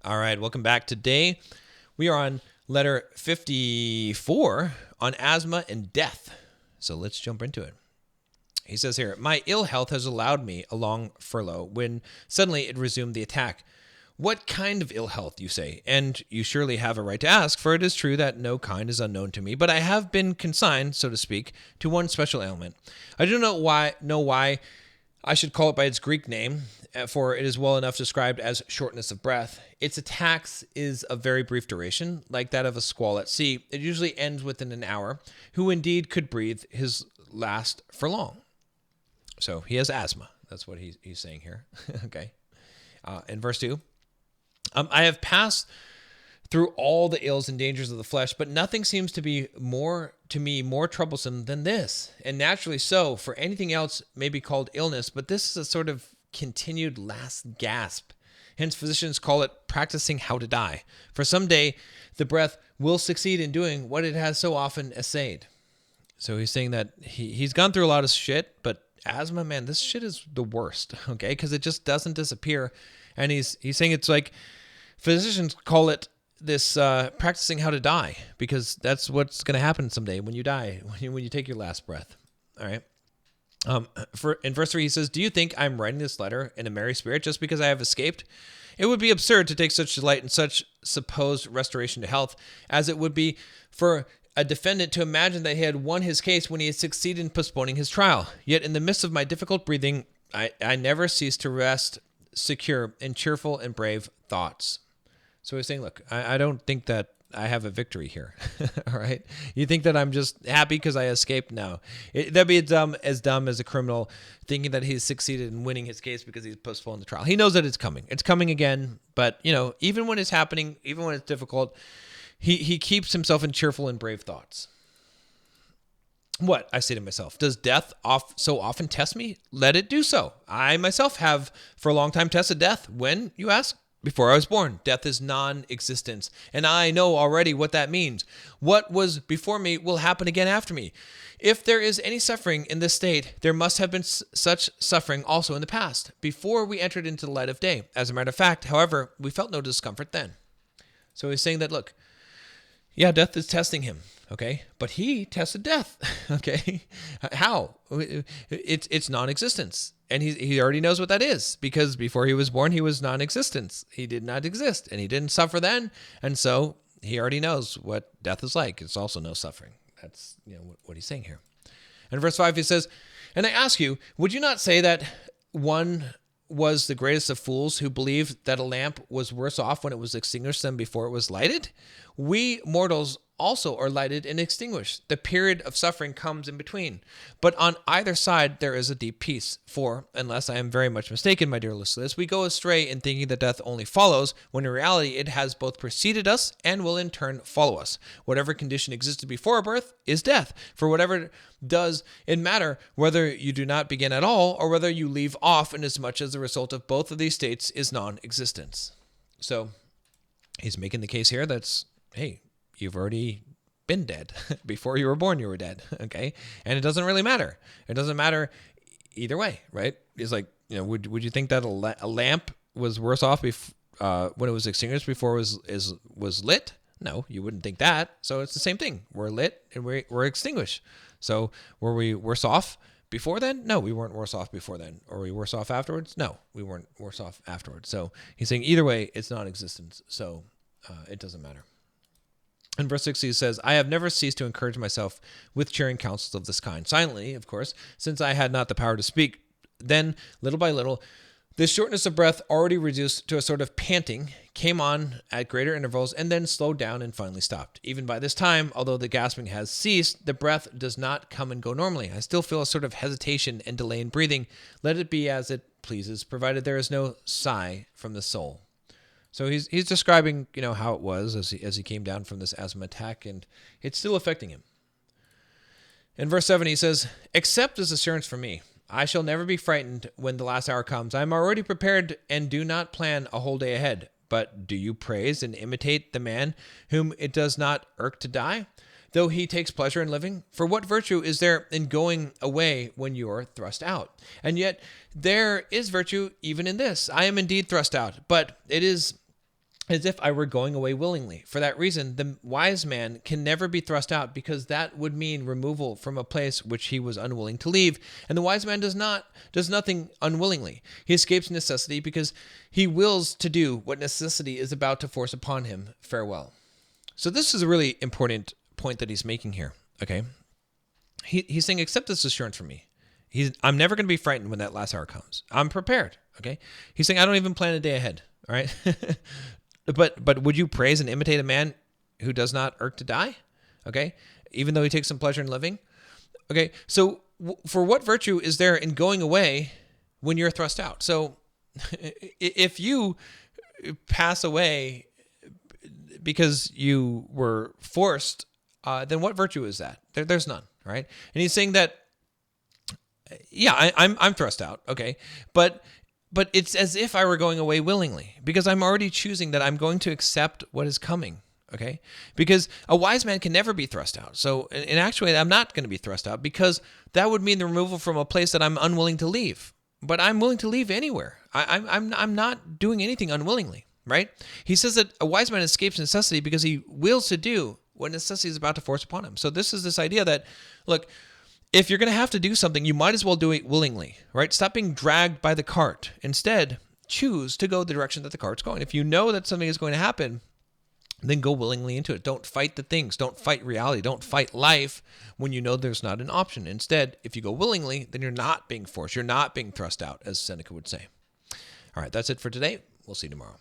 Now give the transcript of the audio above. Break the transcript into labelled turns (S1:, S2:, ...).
S1: All right, welcome back. Today we are on letter 54 on asthma and death. So let's jump into it. He says here, my ill health has allowed me a long furlough when suddenly it resumed the attack. What kind of ill health, you say? And you surely have a right to ask, for it is true that no kind is unknown to me, but I have been consigned, so to speak, to one special ailment. I do not know why I should call it by its Greek name, for it is well enough described as shortness of breath. Its attacks is of very brief duration, like that of a squall at sea. It usually ends within an hour. Who indeed could breathe his last for long? So he has asthma. That's what he's saying here. Okay. In verse 2, I have passed through all the ills and dangers of the flesh, but nothing seems to be more troublesome than this. And naturally so, for anything else may be called illness, but this is a sort of continued last gasp. Hence, physicians call it practicing how to die. For someday, the breath will succeed in doing what it has so often essayed. So he's saying that he's gone through a lot of shit, but asthma, man, this shit is the worst, okay? Because it just doesn't disappear. And he's saying it's like physicians call it this practicing how to die, because that's what's going to happen someday when you die, when you take your last breath. All right. In verse 3, he says, do you think I'm writing this letter in a merry spirit just because I have escaped? It would be absurd to take such delight in such supposed restoration to health as it would be for a defendant to imagine that he had won his case when he had succeeded in postponing his trial. Yet in the midst of my difficult breathing, I never cease to rest secure in cheerful and brave thoughts. So he's saying, look, I don't think that I have a victory here. All right. You think that I'm just happy because I escaped? No. That'd be dumb as a criminal thinking that he's succeeded in winning his case because he's postponed the trial. He knows that it's coming. It's coming again. But, even when it's happening, even when it's difficult, he keeps himself in cheerful and brave thoughts. What? I say to myself, does death so often test me? Let it do so. I myself have for a long time tested death. When, you ask? Before I was born. Death is non-existence. And I know already what that means. What was before me will happen again after me. If there is any suffering in this state, there must have been such suffering also in the past, before we entered into the light of day. As a matter of fact, however, we felt no discomfort then. So he's saying that, look, yeah, death is testing him, okay? But he tested death, okay? How? It's non-existence. And he already knows what that is, because before he was born, he was non-existence. He did not exist, and he didn't suffer then. And so he already knows what death is like. It's also no suffering. That's what he's saying here. And verse 5, he says, and I ask you, would you not say that one was the greatest of fools who believed that a lamp was worse off when it was extinguished than before it was lighted? We mortals also are lighted and extinguished. The period of suffering comes in between. But on either side, there is a deep peace. For, unless I am very much mistaken, my dear listeners, we go astray in thinking that death only follows, when in reality it has both preceded us and will in turn follow us. Whatever condition existed before birth is death. For whatever does it matter whether you do not begin at all or whether you leave off, inasmuch as the result of both of these states is non-existence. So he's making the case here that's, hey, you've already been dead. Before you were born, you were dead. Okay. And it doesn't really matter. It doesn't matter either way, right? It's like, would you think that a lamp was worse off when it was extinguished before it was lit? No, you wouldn't think that. So it's the same thing. We're lit and we're extinguished. So were we worse off before then? No, we weren't worse off before then. Or were we worse off afterwards? No, we weren't worse off afterwards. So he's saying either way, it's non-existence. So it doesn't matter. In verse 6, he says, I have never ceased to encourage myself with cheering counsels of this kind. Silently, of course, since I had not the power to speak. Then, little by little, this shortness of breath, already reduced to a sort of panting, came on at greater intervals and then slowed down and finally stopped. Even by this time, although the gasping has ceased, the breath does not come and go normally. I still feel a sort of hesitation and delay in breathing. Let it be as it pleases, provided there is no sigh from the soul. So he's describing, how it was as he came down from this asthma attack, and it's still affecting him. In verse 7, he says, accept this assurance from me. I shall never be frightened when the last hour comes. I am already prepared and do not plan a whole day ahead. But do you praise and imitate the man whom it does not irk to die, though he takes pleasure in living? For what virtue is there in going away when you are thrust out? And yet there is virtue even in this. I am indeed thrust out, but it is as if I were going away willingly. For that reason, the wise man can never be thrust out, because that would mean removal from a place which he was unwilling to leave. And the wise man does nothing unwillingly. He escapes necessity because he wills to do what necessity is about to force upon him. Farewell. So this is a really important point that he's making here. Okay. He's saying, accept this assurance from me. I'm never going to be frightened when that last hour comes. I'm prepared. Okay. He's saying, I don't even plan a day ahead. All right. But would you praise and imitate a man who does not irk to die? Okay, even though he takes some pleasure in living. Okay, so for what virtue is there in going away when you're thrust out? So if you pass away because you were forced, then what virtue is that? There's none, right? And he's saying that, yeah, I'm thrust out. Okay, but it's as if I were going away willingly, because I'm already choosing that I'm going to accept what is coming, okay? Because a wise man can never be thrust out. So in actuality, I'm not going to be thrust out, because that would mean the removal from a place that I'm unwilling to leave. But I'm willing to leave anywhere. I'm not doing anything unwillingly, right? He says that a wise man escapes necessity because he wills to do what necessity is about to force upon him. So this is this idea that, look, if you're going to have to do something, you might as well do it willingly, right? Stop being dragged by the cart. Instead, choose to go the direction that the cart's going. If you know that something is going to happen, then go willingly into it. Don't fight the things. Don't fight reality. Don't fight life when you know there's not an option. Instead, if you go willingly, then you're not being forced. You're not being thrust out, as Seneca would say. All right, that's it for today. We'll see you tomorrow.